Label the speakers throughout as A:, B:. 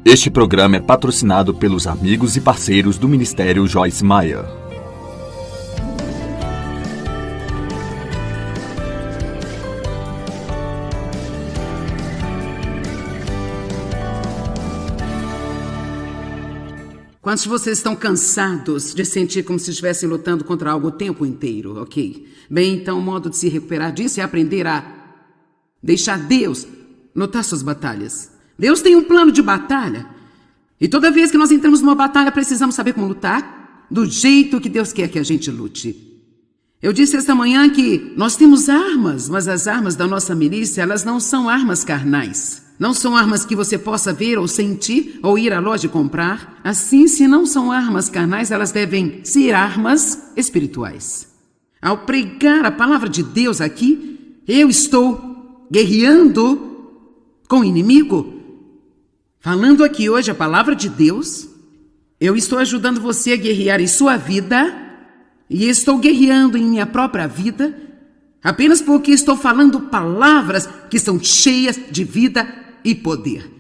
A: Este programa é patrocinado pelos amigos e parceiros do Ministério Joyce Meyer.
B: Quantos de vocês estão cansados de sentir como se estivessem lutando contra algo o tempo inteiro, ok? Bem, então o modo de se recuperar disso é aprender a deixar Deus lutar suas batalhas. Deus tem um plano de batalha. E toda vez que nós entramos numa batalha, precisamos saber como lutar do jeito que Deus quer que a gente lute. Eu disse esta manhã que nós temos armas, mas as armas da nossa milícia, elas não são armas carnais. Não são armas que você possa ver ou sentir ou ir à loja e comprar. Assim, se não são armas carnais, elas devem ser armas espirituais. Ao pregar a palavra de Deus aqui, eu estou guerreando com o inimigo. Falando aqui hoje a palavra de Deus, eu estou ajudando você a guerrear em sua vida e estou guerreando em minha própria vida apenas porque estou falando palavras que são cheias de vida e poder.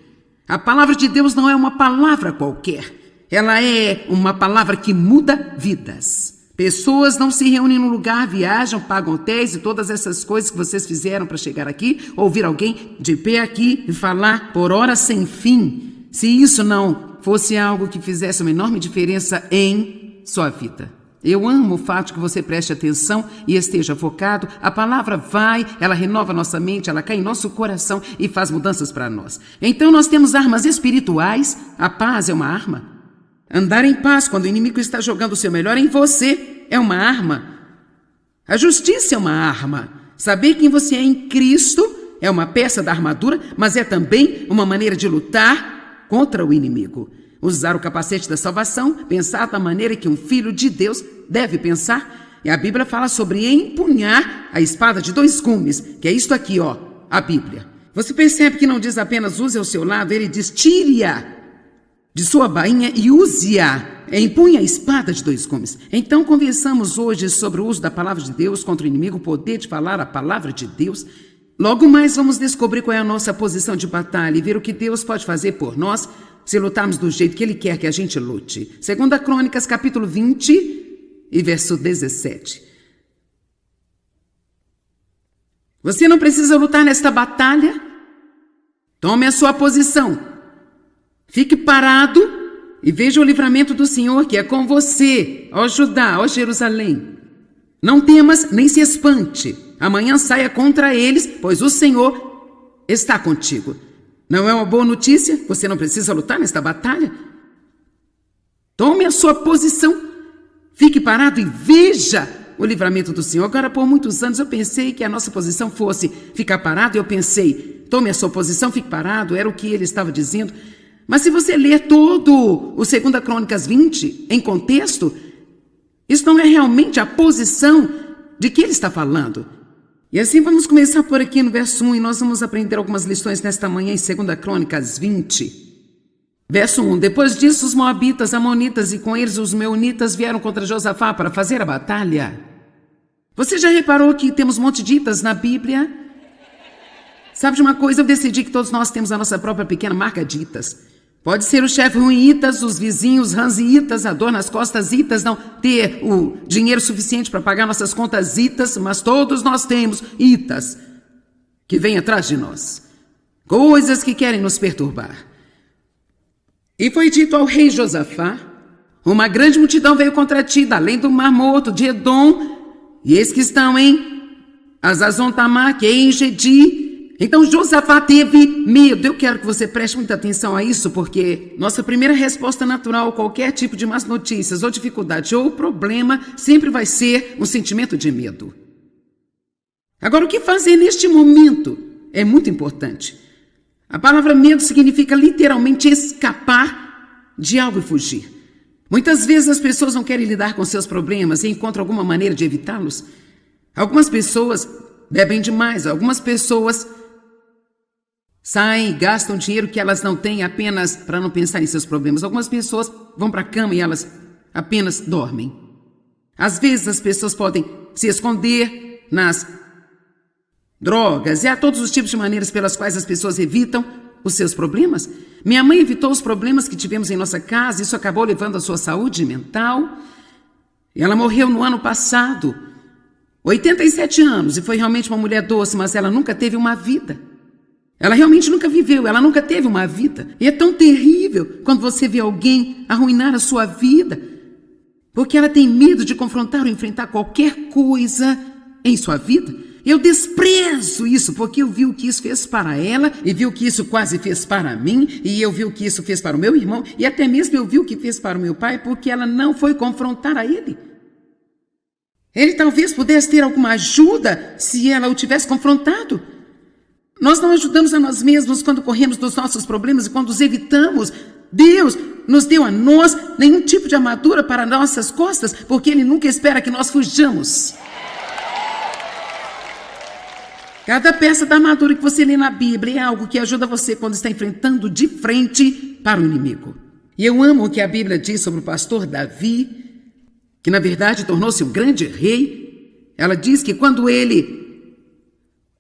B: A palavra de Deus não é uma palavra qualquer. Ela é uma palavra que muda vidas. Pessoas não se reúnem num lugar, viajam, pagam hotéis e todas essas coisas que vocês fizeram para chegar aqui, ouvir alguém de pé aqui e falar por horas sem fim, se isso não fosse algo que fizesse uma enorme diferença em sua vida. Eu amo o fato de que você preste atenção e esteja focado. A palavra vai, ela renova nossa mente, ela cai em nosso coração e faz mudanças para nós. Então nós temos armas espirituais. A paz é uma arma. Andar em paz quando o inimigo está jogando o seu melhor em você é uma arma. A justiça é uma arma. Saber quem você é em Cristo é uma peça da armadura, mas é também uma maneira de lutar contra o inimigo. Usar o capacete da salvação, pensar da maneira que um filho de Deus deve pensar. E a Bíblia fala sobre empunhar a espada de dois gumes, que é isto aqui, ó, a Bíblia. Você percebe que não diz apenas use ao seu lado, ele diz tire-a de sua bainha e use-a. Empunha a espada de dois gumes. Então conversamos hoje sobre o uso da palavra de Deus contra o inimigo, o poder de falar a palavra de Deus. Logo mais vamos descobrir qual é a nossa posição de batalha e ver o que Deus pode fazer por nós se lutarmos do jeito que Ele quer que a gente lute. 2 Crônicas, capítulo 20 e verso 17. Você não precisa lutar nesta batalha. Tome a sua posição. Fique parado e veja o livramento do Senhor que é com você, ó Judá, ó Jerusalém. Não temas nem se espante. Amanhã saia contra eles, pois o Senhor está contigo. Não é uma boa notícia? Você não precisa lutar nesta batalha? Tome a sua posição. Fique parado e veja o livramento do Senhor. Agora, por muitos anos, eu pensei que a nossa posição fosse ficar parado. Eu pensei, tome a sua posição, fique parado. Era o que ele estava dizendo. Mas se você ler todo o 2 Crônicas 20 em contexto, isso não é realmente a posição de que ele está falando. E assim vamos começar por aqui no verso 1 e nós vamos aprender algumas lições nesta manhã em 2 Crônicas 20. Verso 1. Depois disso, os moabitas, amonitas e com eles os meunitas vieram contra Josafá para fazer a batalha. Você já reparou que temos um monte de itas na Bíblia? Sabe de uma coisa? Eu decidi que todos nós temos a nossa própria pequena marca de itas. Pode ser o chefe ruim itas, os vizinhos ranziitas, a dor nas costas itas, não ter o dinheiro suficiente para pagar nossas contas itas, mas todos nós temos itas que vêm atrás de nós. Coisas que querem nos perturbar. E foi dito ao rei Josafá, uma grande multidão veio contra ti, além do Mar Morto, de Edom, e eis que estão em Azazon-Tamar, que é em Gedi. Então Josafá teve medo. Eu quero que você preste muita atenção a isso, porque nossa primeira resposta natural a qualquer tipo de más notícias ou dificuldade ou problema sempre vai ser um sentimento de medo. Agora, o que fazer neste momento é muito importante. A palavra medo significa literalmente escapar de algo e fugir. Muitas vezes as pessoas não querem lidar com seus problemas e encontram alguma maneira de evitá-los. Algumas pessoas bebem demais, algumas pessoas saem e gastam dinheiro que elas não têm apenas para não pensar em seus problemas. Algumas pessoas vão para a cama e elas apenas dormem. Às vezes as pessoas podem se esconder nas drogas e há todos os tipos de maneiras pelas quais as pessoas evitam os seus problemas. Minha mãe evitou os problemas que tivemos em nossa casa, isso acabou levando à sua saúde mental. Ela morreu no ano passado, 87 anos, e foi realmente uma mulher doce, mas ela nunca teve uma vida. Ela realmente nunca viveu, ela nunca teve uma vida. E é tão terrível quando você vê alguém arruinar a sua vida, porque ela tem medo de confrontar ou enfrentar qualquer coisa em sua vida. Eu desprezo isso, porque eu vi o que isso fez para ela, e vi o que isso quase fez para mim, e eu vi o que isso fez para o meu irmão, e até mesmo eu vi o que fez para o meu pai, porque ela não foi confrontar a ele. Ele talvez pudesse ter alguma ajuda se ela o tivesse confrontado. Nós não ajudamos a nós mesmos quando corremos dos nossos problemas e quando os evitamos. Deus nos deu a nós nenhum tipo de armadura para nossas costas, porque Ele nunca espera que nós fujamos. Cada peça da armadura que você lê na Bíblia é algo que ajuda você quando está enfrentando de frente para o inimigo. E eu amo o que a Bíblia diz sobre o pastor Davi, que na verdade tornou-se um grande rei. Ela diz que quando ele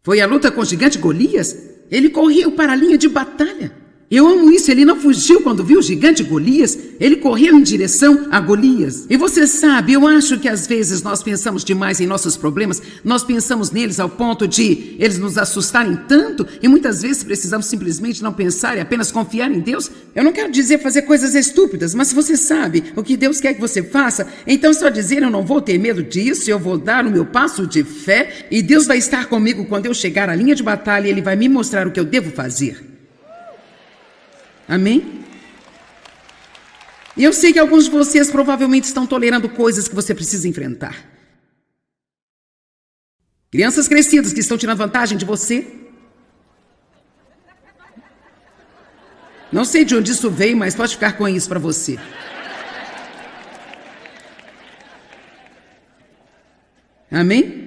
B: foi à luta com o gigante Golias, ele correu para a linha de batalha. Eu amo isso, ele não fugiu quando viu o gigante Golias, ele correu em direção a Golias. E você sabe, eu acho que às vezes nós pensamos demais em nossos problemas, nós pensamos neles ao ponto de eles nos assustarem tanto, e muitas vezes precisamos simplesmente não pensar e apenas confiar em Deus. Eu não quero dizer fazer coisas estúpidas, mas se você sabe o que Deus quer que você faça, então só dizer eu não vou ter medo disso, eu vou dar o meu passo de fé, e Deus vai estar comigo quando eu chegar à linha de batalha e Ele vai me mostrar o que eu devo fazer. Amém? E eu sei que alguns de vocês provavelmente estão tolerando coisas que você precisa enfrentar. Crianças crescidas que estão tirando vantagem de você. Não sei de onde isso veio, mas pode ficar com isso para você. Amém?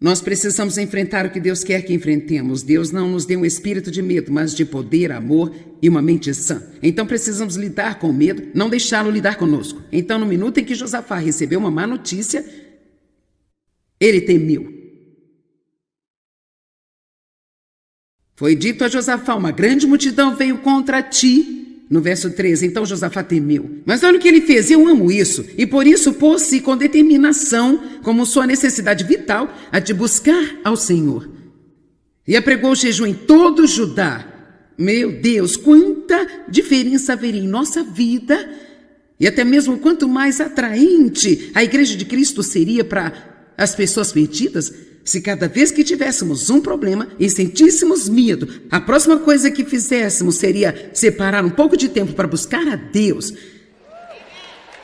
B: Nós precisamos enfrentar o que Deus quer que enfrentemos. Deus não nos deu um espírito de medo, mas de poder, amor e uma mente sã. Então precisamos lidar com o medo, não deixá-lo lidar conosco. Então, no minuto em que Josafá recebeu uma má notícia, ele temeu. Foi dito a Josafá, uma grande multidão veio contra ti. No verso 13, então Josafá temeu. Mas olha o que ele fez, eu amo isso. E por isso pôs-se com determinação, como sua necessidade vital, a de buscar ao Senhor. E apregou o jejum em todo Judá. Meu Deus, quanta diferença haveria em nossa vida. E até mesmo quanto mais atraente a Igreja de Cristo seria para as pessoas perdidas, se cada vez que tivéssemos um problema e sentíssemos medo, a próxima coisa que fizéssemos seria separar um pouco de tempo para buscar a Deus.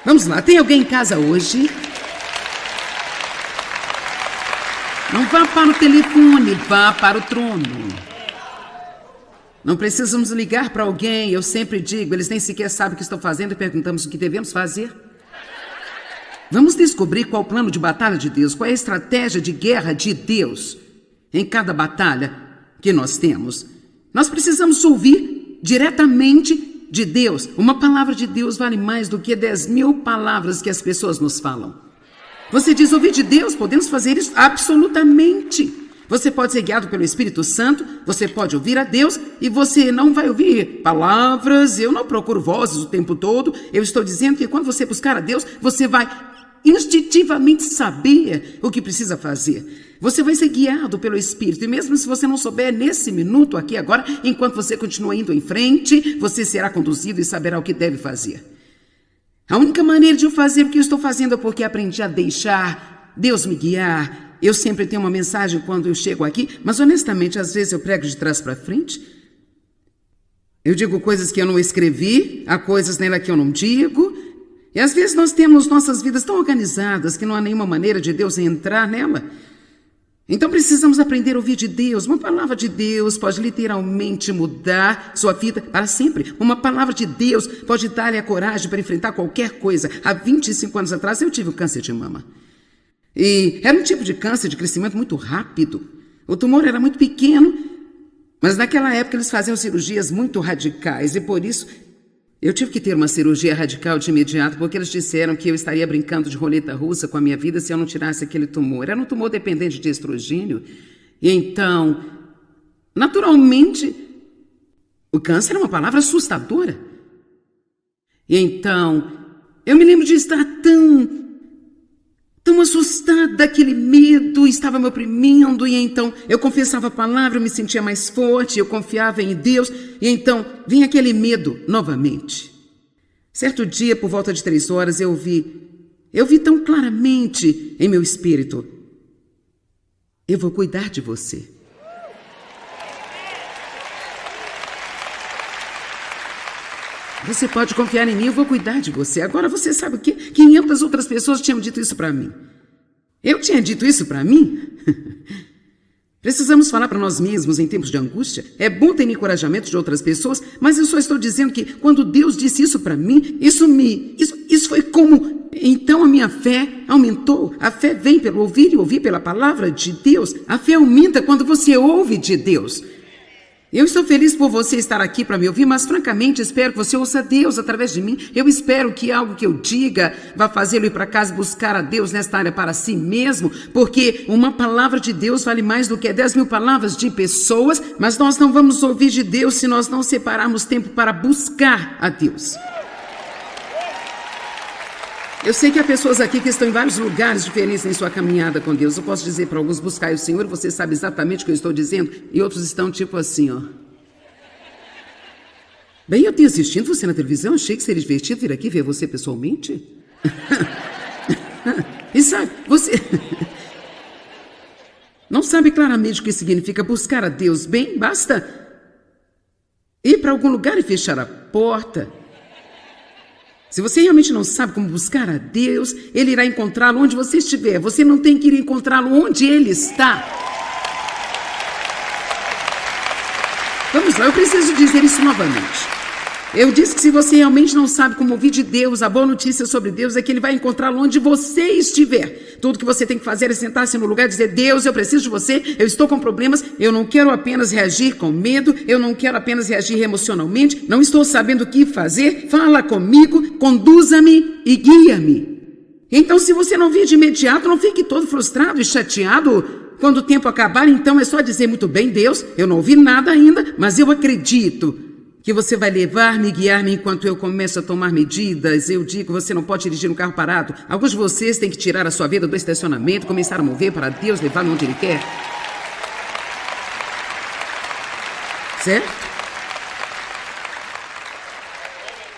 B: Vamos lá, tem alguém em casa hoje? Não vá para o telefone, vá para o trono. Não precisamos ligar para alguém, eu sempre digo, eles nem sequer sabem o que estão fazendo e perguntamos o que devemos fazer. Vamos descobrir qual o plano de batalha de Deus, qual é a estratégia de guerra de Deus em cada batalha que nós temos. Nós precisamos ouvir diretamente de Deus. Uma palavra de Deus vale mais do que 10.000 palavras que as pessoas nos falam. Você diz ouvir de Deus, podemos fazer isso absolutamente. Você pode ser guiado pelo Espírito Santo, você pode ouvir a Deus e você não vai ouvir palavras. Eu não procuro vozes o tempo todo. Eu estou dizendo que quando você buscar a Deus, você vai instintivamente saber o que precisa fazer. Você vai ser guiado pelo Espírito. E mesmo se você não souber nesse minuto aqui agora, enquanto você continua indo em frente, você será conduzido e saberá o que deve fazer. A única maneira de eu fazer o que eu estou fazendo é porque aprendi a deixar Deus me guiar. Eu sempre tenho uma mensagem quando eu chego aqui, mas honestamente, às vezes eu prego de trás para frente. Eu digo coisas que eu não escrevi, há coisas nela que eu não digo. E às vezes nós temos nossas vidas tão organizadas que não há nenhuma maneira de Deus entrar nela. Então precisamos aprender a ouvir de Deus. Uma palavra de Deus pode literalmente mudar sua vida para sempre. Uma palavra de Deus pode dar-lhe a coragem para enfrentar qualquer coisa. Há 25 anos atrás eu tive um câncer de mama. E era um tipo de câncer de crescimento muito rápido. O tumor era muito pequeno, mas naquela época eles faziam cirurgias muito radicais e por isso eu tive que ter uma cirurgia radical de imediato, porque eles disseram que eu estaria brincando de roleta russa com a minha vida se eu não tirasse aquele tumor. Era um tumor dependente de estrogênio. E então, naturalmente, o câncer é uma palavra assustadora. E então, eu me lembro de estar tão assustada, aquele medo estava me oprimindo, e então eu confessava a palavra, eu me sentia mais forte, eu confiava em Deus, e então vinha aquele medo novamente. Certo dia, por volta de 3 horas, eu vi tão claramente em meu espírito: eu vou cuidar de você. Você pode confiar em mim, eu vou cuidar de você. Agora você sabe o quê? 500 outras pessoas tinham dito isso para mim. Eu tinha dito isso para mim? Precisamos falar para nós mesmos em tempos de angústia. É bom ter encorajamento de outras pessoas, mas eu só estou dizendo que quando Deus disse isso para mim, isso foi como... Então a minha fé aumentou. A fé vem pelo ouvir e ouvir pela palavra de Deus. A fé aumenta quando você ouve de Deus. Eu estou feliz por você estar aqui para me ouvir, mas francamente espero que você ouça Deus através de mim. Eu espero que algo que eu diga vá fazê-lo ir para casa buscar a Deus nesta área para si mesmo, porque uma palavra de Deus vale mais do que 10 mil palavras de pessoas, mas nós não vamos ouvir de Deus se nós não separarmos tempo para buscar a Deus. Eu sei que há pessoas aqui que estão em vários lugares diferentes em sua caminhada com Deus. Eu posso dizer para alguns: buscai o Senhor, você sabe exatamente o que eu estou dizendo, e outros estão tipo assim, ó. Bem, eu tenho assistido você na televisão, achei que seria divertido vir aqui ver você pessoalmente. E sabe, você não sabe claramente o que significa buscar a Deus. Bem, basta ir para algum lugar e fechar a porta. Se você realmente não sabe como buscar a Deus, Ele irá encontrá-lo onde você estiver. Você não tem que ir encontrá-lo onde Ele está. Vamos lá, eu preciso dizer isso novamente. Eu disse que se você realmente não sabe como ouvir de Deus, a boa notícia sobre Deus é que Ele vai encontrá-lo onde você estiver. Tudo que você tem que fazer é sentar-se no lugar e dizer: Deus, eu preciso de você, eu estou com problemas, eu não quero apenas reagir com medo, eu não quero apenas reagir emocionalmente, não estou sabendo o que fazer, fala comigo, conduza-me e guia-me. Então, se você não vir de imediato, não fique todo frustrado e chateado. Quando o tempo acabar, então é só dizer: muito bem, Deus, eu não ouvi nada ainda, mas eu acredito que você vai levar-me e guiar-me enquanto eu começo a tomar medidas. Eu digo, você não pode dirigir um carro parado. Alguns de vocês têm que tirar a sua vida do estacionamento, começar a mover para Deus levar-me onde Ele quer. Certo?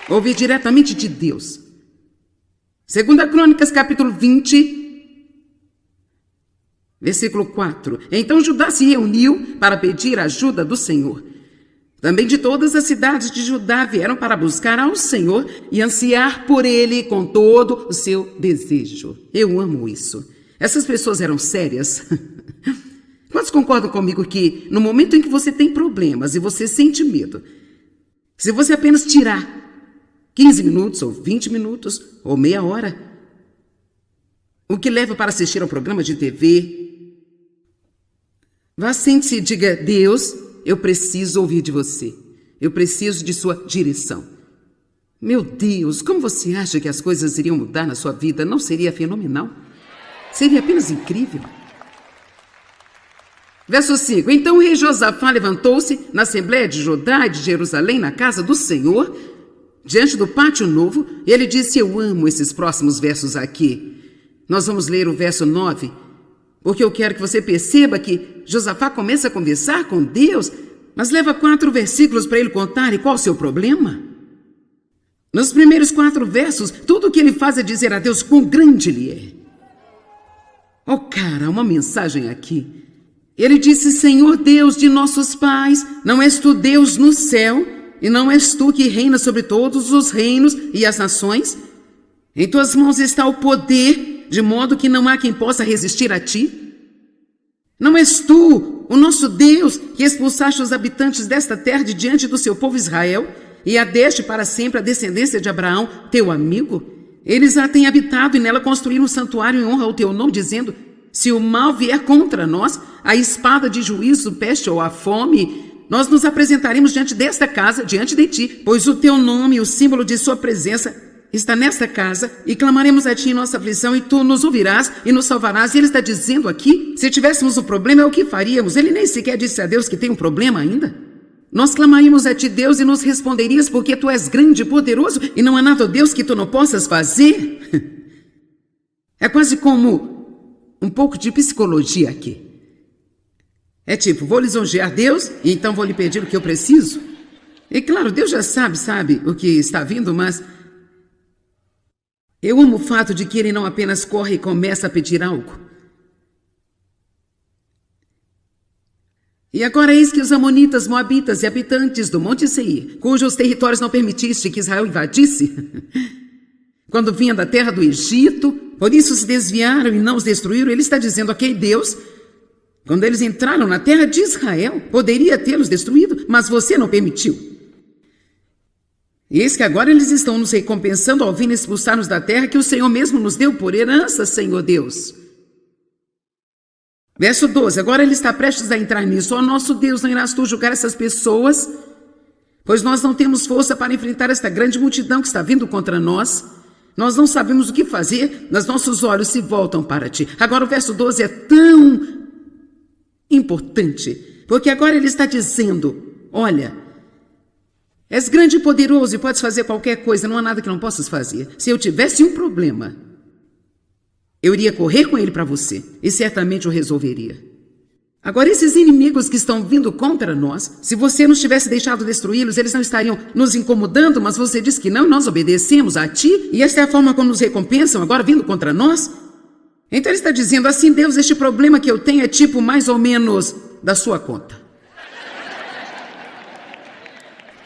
B: Ouvir diretamente de Deus. 2 Crônicas, capítulo 20, versículo 4. Então Judá se reuniu para pedir a ajuda do Senhor. Também de todas as cidades de Judá vieram para buscar ao Senhor e ansiar por Ele com todo o seu desejo. Eu amo isso. Essas pessoas eram sérias. Quantos concordam comigo que no momento em que você tem problemas e você sente medo, se você apenas tirar 15 minutos ou 20 minutos ou meia hora, o que leva para assistir ao programa de TV, vá, sente-se e diga: Deus, eu preciso ouvir de você. Eu preciso de sua direção. Meu Deus, como você acha que as coisas iriam mudar na sua vida? Não seria fenomenal? Seria apenas incrível. Verso 5. Então o rei Josafá levantou-se na Assembleia de Judá e de Jerusalém, na casa do Senhor, diante do pátio novo, e ele disse: eu amo esses próximos versos aqui. Nós vamos ler o verso 9, porque eu quero que você perceba que Josafá começa a conversar com Deus, mas leva 4 versículos para ele contar. E qual o seu problema? Nos primeiros 4 versos, tudo o que ele faz é dizer a Deus quão grande Ele é. Oh, cara, uma mensagem aqui. Ele disse: Senhor Deus de nossos pais, não és tu Deus no céu, e não és tu que reina sobre todos os reinos e as nações? Em tuas mãos está o poder, de modo que não há quem possa resistir a ti? Não és tu, o nosso Deus, que expulsaste os habitantes desta terra de diante do seu povo Israel, e a deste para sempre a descendência de Abraão, teu amigo? Eles a têm habitado e nela construíram um santuário em honra ao teu nome, dizendo: se o mal vier contra nós, a espada de juízo, peste ou a fome, nós nos apresentaremos diante desta casa, diante de ti, pois o teu nome e o símbolo de sua presença está nesta casa e clamaremos a ti em nossa aflição e tu nos ouvirás e nos salvarás. E ele está dizendo aqui, se tivéssemos um problema, é o que faríamos. Ele nem sequer disse a Deus que tem um problema ainda. Nós clamaríamos a ti, Deus, e nos responderias porque tu és grande e poderoso e não há nada, Deus, que tu não possas fazer. É quase como um pouco de psicologia aqui. É tipo, vou lisonjear Deus e então vou lhe pedir o que eu preciso. E claro, Deus já sabe o que está vindo, mas eu amo o fato de que ele não apenas corre e começa a pedir algo. E agora eis que os amonitas, moabitas e habitantes do Monte Seir, cujos territórios não permitiste que Israel invadisse, quando vinha da terra do Egito, por isso se desviaram e não os destruíram. Ele está dizendo, ok, Deus, quando eles entraram na terra de Israel, poderia tê-los destruído, mas você não permitiu. E eis que agora eles estão nos recompensando ao vir expulsar-nos da terra que o Senhor mesmo nos deu por herança, Senhor Deus. Verso 12, agora ele está prestes a entrar nisso. Ó nosso Deus, não irás tu julgar essas pessoas? Pois nós não temos força para enfrentar esta grande multidão que está vindo contra nós. Nós não sabemos o que fazer, mas nossos olhos se voltam para ti. Agora o verso 12 é tão importante, porque agora ele está dizendo, olha, és grande e poderoso e podes fazer qualquer coisa, não há nada que não possas fazer. Se eu tivesse um problema, eu iria correr com ele para você e certamente o resolveria. Agora, esses inimigos que estão vindo contra nós, se você nos tivesse deixado destruí-los, eles não estariam nos incomodando, mas você diz que não, nós obedecemos a ti e esta é a forma como nos recompensam agora vindo contra nós? Então ele está dizendo assim, Deus, este problema que eu tenho é tipo mais ou menos da sua conta.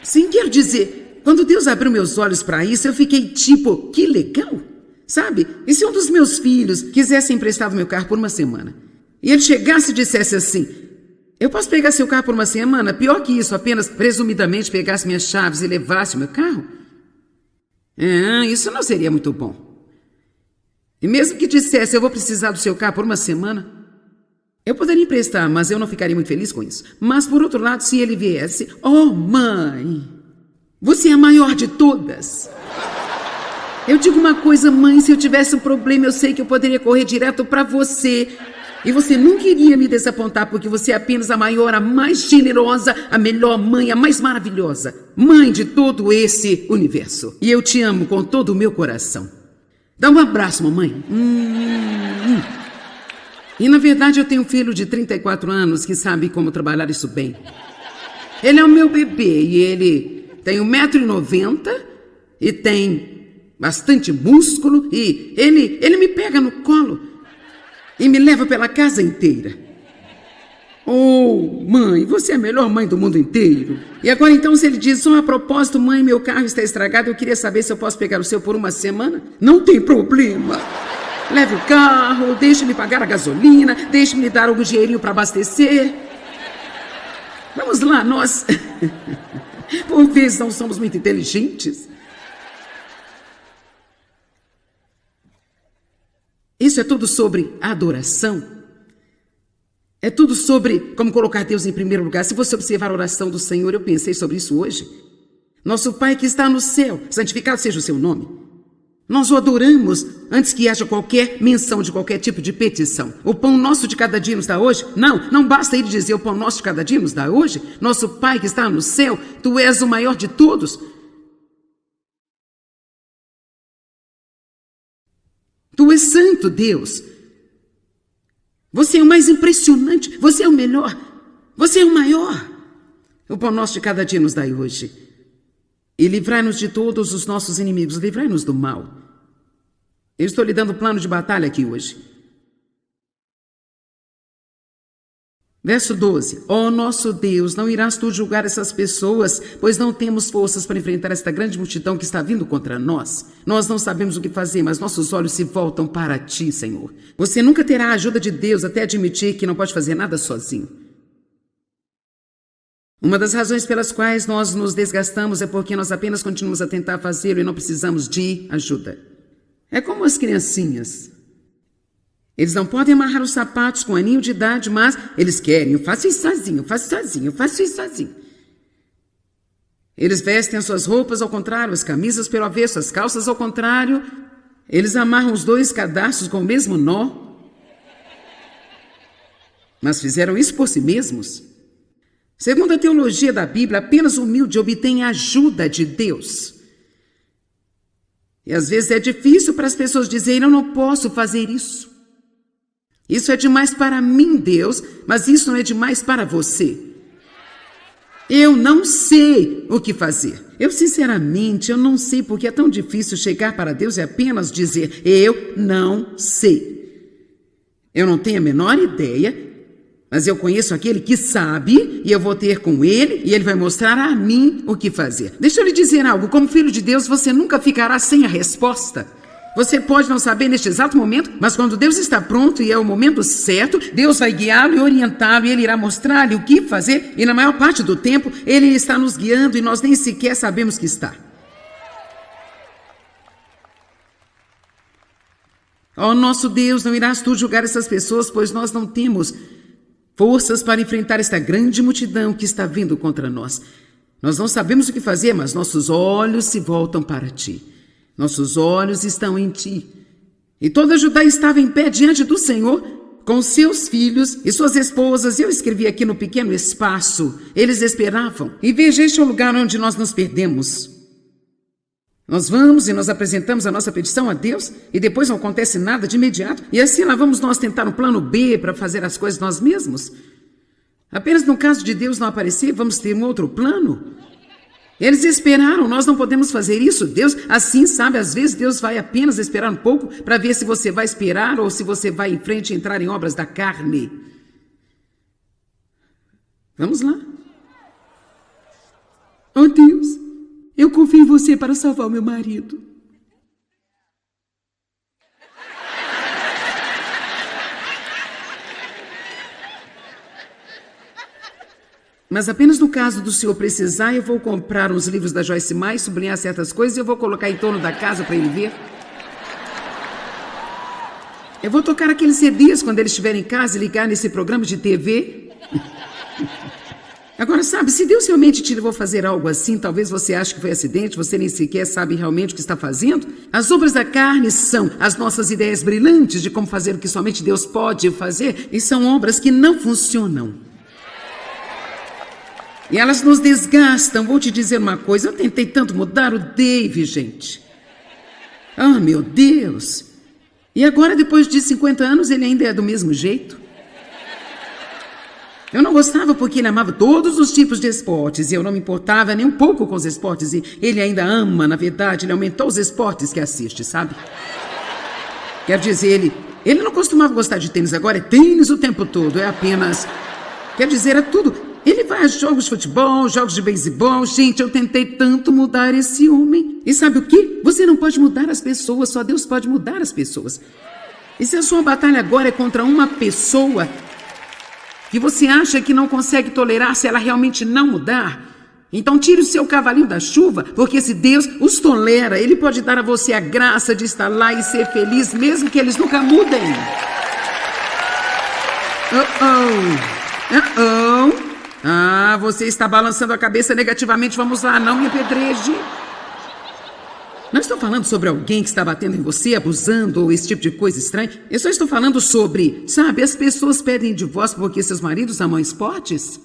B: Sim, quero dizer, quando Deus abriu meus olhos para isso, eu fiquei tipo, que legal, sabe? E se um dos meus filhos quisesse emprestar o meu carro por uma semana, e ele chegasse e dissesse assim, eu posso pegar seu carro por uma semana? Pior que isso, apenas presumidamente pegasse minhas chaves e levasse o meu carro? Isso não seria muito bom. E mesmo que dissesse, eu vou precisar do seu carro por uma semana, eu poderia emprestar, mas eu não ficaria muito feliz com isso. Mas, por outro lado, se ele viesse, oh, mãe, você é a maior de todas. Eu digo uma coisa, mãe, se eu tivesse um problema, eu sei que eu poderia correr direto para você. E você nunca iria me desapontar, porque você é apenas a maior, a mais generosa, a melhor mãe, a mais maravilhosa. Mãe de todo esse universo. E eu te amo com todo o meu coração. Dá um abraço, mamãe. E, na verdade, eu tenho um filho de 34 anos que sabe como trabalhar isso bem. Ele é o meu bebê e ele tem 1,90 m e tem bastante músculo e ele me pega no colo e me leva pela casa inteira. Oh, mãe, você é a melhor mãe do mundo inteiro. E agora, então, se ele diz, a propósito, mãe, meu carro está estragado, eu queria saber se eu posso pegar o seu por uma semana? Não tem problema. Leve o carro, deixe-me pagar a gasolina, deixe-me dar algum dinheirinho para abastecer. Vamos lá, nós, por vezes, não somos muito inteligentes. Isso é tudo sobre adoração. É tudo sobre como colocar Deus em primeiro lugar. Se você observar a oração do Senhor, eu pensei sobre isso hoje. Nosso Pai que está no céu, santificado seja o seu nome. Nós o adoramos antes que haja qualquer menção de qualquer tipo de petição. O pão nosso de cada dia nos dá hoje? Não basta ele dizer o pão nosso de cada dia nos dá hoje. Nosso Pai que está no céu, tu és o maior de todos. Tu és santo, Deus. Você é o mais impressionante, você é o melhor, você é o maior. O pão nosso de cada dia nos dai hoje. E livrai-nos de todos os nossos inimigos, livrai-nos do mal. Eu estou lhe dando plano de batalha aqui hoje. Verso 12. Ó nosso Deus, não irás tu julgar essas pessoas, pois não temos forças para enfrentar esta grande multidão que está vindo contra nós. Nós não sabemos o que fazer, mas nossos olhos se voltam para ti, Senhor. Você nunca terá a ajuda de Deus até admitir que não pode fazer nada sozinho. Uma das razões pelas quais nós nos desgastamos é porque nós apenas continuamos a tentar fazê-lo e não precisamos de ajuda. É como as criancinhas. Eles não podem amarrar os sapatos com um aninho de idade, mas eles querem. Eu faço isso sozinho, eu faço sozinho, eu faço isso sozinho. Eles vestem as suas roupas ao contrário, as camisas pelo avesso, as calças ao contrário. Eles amarram os 2 cadarços com o mesmo nó. Mas fizeram isso por si mesmos. Segundo a teologia da Bíblia, apenas o humilde obtém a ajuda de Deus. E às vezes é difícil para as pessoas dizerem: eu não posso fazer isso. Isso é demais para mim, Deus, mas isso não é demais para você. Eu não sei o que fazer. Sinceramente, eu não sei porque é tão difícil chegar para Deus e apenas dizer: eu não sei. Eu não tenho a menor ideia, mas eu conheço aquele que sabe e eu vou ter com ele e ele vai mostrar a mim o que fazer. Deixa eu lhe dizer algo: como filho de Deus, você nunca ficará sem a resposta. Você pode não saber neste exato momento, mas quando Deus está pronto e é o momento certo, Deus vai guiá-lo e orientá-lo e Ele irá mostrar-lhe o que fazer, e na maior parte do tempo Ele está nos guiando e nós nem sequer sabemos que está. Ó nosso Deus, não irás tu julgar essas pessoas, pois nós não temos forças para enfrentar esta grande multidão que está vindo contra nós. Nós não sabemos o que fazer, mas nossos olhos se voltam para ti. Nossos olhos estão em ti. E toda Judá estava em pé diante do Senhor, com seus filhos e suas esposas. Eu escrevi aqui no pequeno espaço. Eles esperavam. E veja, este é o lugar onde nós nos perdemos. Nós vamos e nós apresentamos a nossa petição a Deus e depois não acontece nada de imediato. E assim lá vamos nós tentar um plano B para fazer as coisas nós mesmos. Apenas no caso de Deus não aparecer, vamos ter um outro plano. Eles esperaram, nós não podemos fazer isso. Deus, assim sabe, às vezes Deus vai apenas esperar um pouco para ver se você vai esperar ou se você vai em frente e entrar em obras da carne. Vamos lá. Oh Deus, eu confio em você para salvar o meu marido. Mas apenas no caso do senhor precisar, eu vou comprar uns livros da Joyce Meyer, sublinhar certas coisas e eu vou colocar em torno da casa para ele ver. Eu vou tocar aqueles CDs quando ele estiver em casa e ligar nesse programa de TV. Agora, sabe, se Deus realmente te levou a fazer algo assim, talvez você ache que foi acidente, você nem sequer sabe realmente o que está fazendo. As obras da carne são as nossas ideias brilhantes de como fazer o que somente Deus pode fazer, e são obras que não funcionam. E elas nos desgastam. Vou te dizer uma coisa, eu tentei tanto mudar o Dave, gente. Ah, meu Deus. E agora, depois de 50 anos, ele ainda é do mesmo jeito. Eu não gostava porque ele amava todos os tipos de esportes e eu não me importava nem um pouco com os esportes. E ele ainda ama, na verdade, ele aumentou os esportes que assiste, sabe? Quer dizer, ele não costumava gostar de tênis, agora é tênis o tempo todo, é apenas... Quer dizer, é tudo... Ele vai a jogos de futebol, jogos de beisebol. Gente, eu tentei tanto mudar esse homem. E sabe o quê? Você não pode mudar as pessoas, só Deus pode mudar as pessoas. E se a sua batalha agora é contra uma pessoa que você acha que não consegue tolerar se ela realmente não mudar, então tire o seu cavalinho da chuva, porque se Deus os tolera, Ele pode dar a você a graça de estar lá e ser feliz, mesmo que eles nunca mudem. Ah, você está balançando a cabeça negativamente. Vamos lá, não me apedreje. Não estou falando sobre alguém que está batendo em você, abusando ou esse tipo de coisa estranha. Eu só estou falando sobre, sabe, as pessoas pedem divórcio porque seus maridos amam esportes.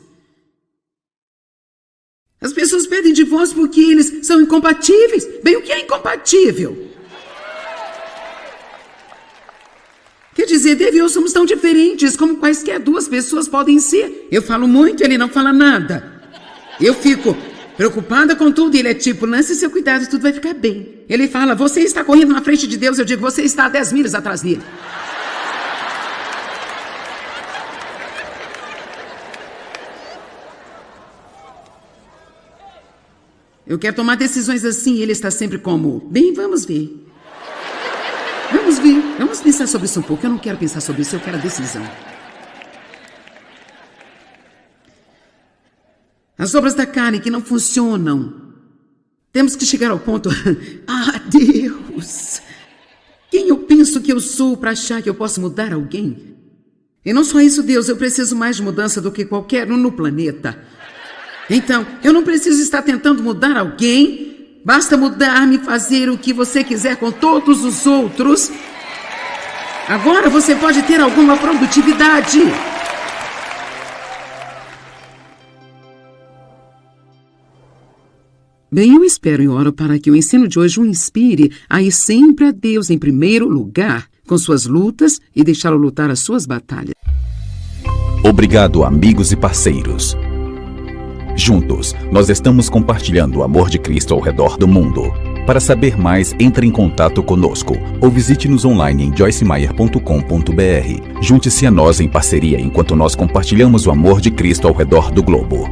B: As pessoas pedem divórcio porque eles são incompatíveis. Bem, o que é incompatível? Quer dizer, Dave e eu somos tão diferentes como quaisquer duas pessoas podem ser. Eu falo muito, ele não fala nada. Eu fico preocupada com tudo e ele é tipo, lance seu cuidado, tudo vai ficar bem. Ele fala, você está correndo na frente de Deus. Eu digo, você está a 10 milhas atrás dele. Eu quero tomar decisões assim e ele está sempre como, bem, vamos ver. Vamos ver, vamos pensar sobre isso um pouco. Eu não quero pensar sobre isso, eu quero a decisão. As obras da carne que não funcionam. Temos que chegar ao ponto... Ah, Deus! Quem eu penso que eu sou para achar que eu posso mudar alguém? E não só isso, Deus, eu preciso mais de mudança do que qualquer um no planeta. Então, eu não preciso estar tentando mudar alguém. Basta mudar-me e fazer o que você quiser com todos os outros. Agora você pode ter alguma produtividade. Bem, eu espero e oro para que o ensino de hoje o inspire a ir sempre a Deus em primeiro lugar, com suas lutas e deixá-lo lutar as suas batalhas.
A: Obrigado, amigos e parceiros. Juntos, nós estamos compartilhando o amor de Cristo ao redor do mundo. Para saber mais, entre em contato conosco ou visite-nos online em joycemeyer.com.br. Junte-se a nós em parceria enquanto nós compartilhamos o amor de Cristo ao redor do globo.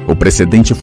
A: O precedente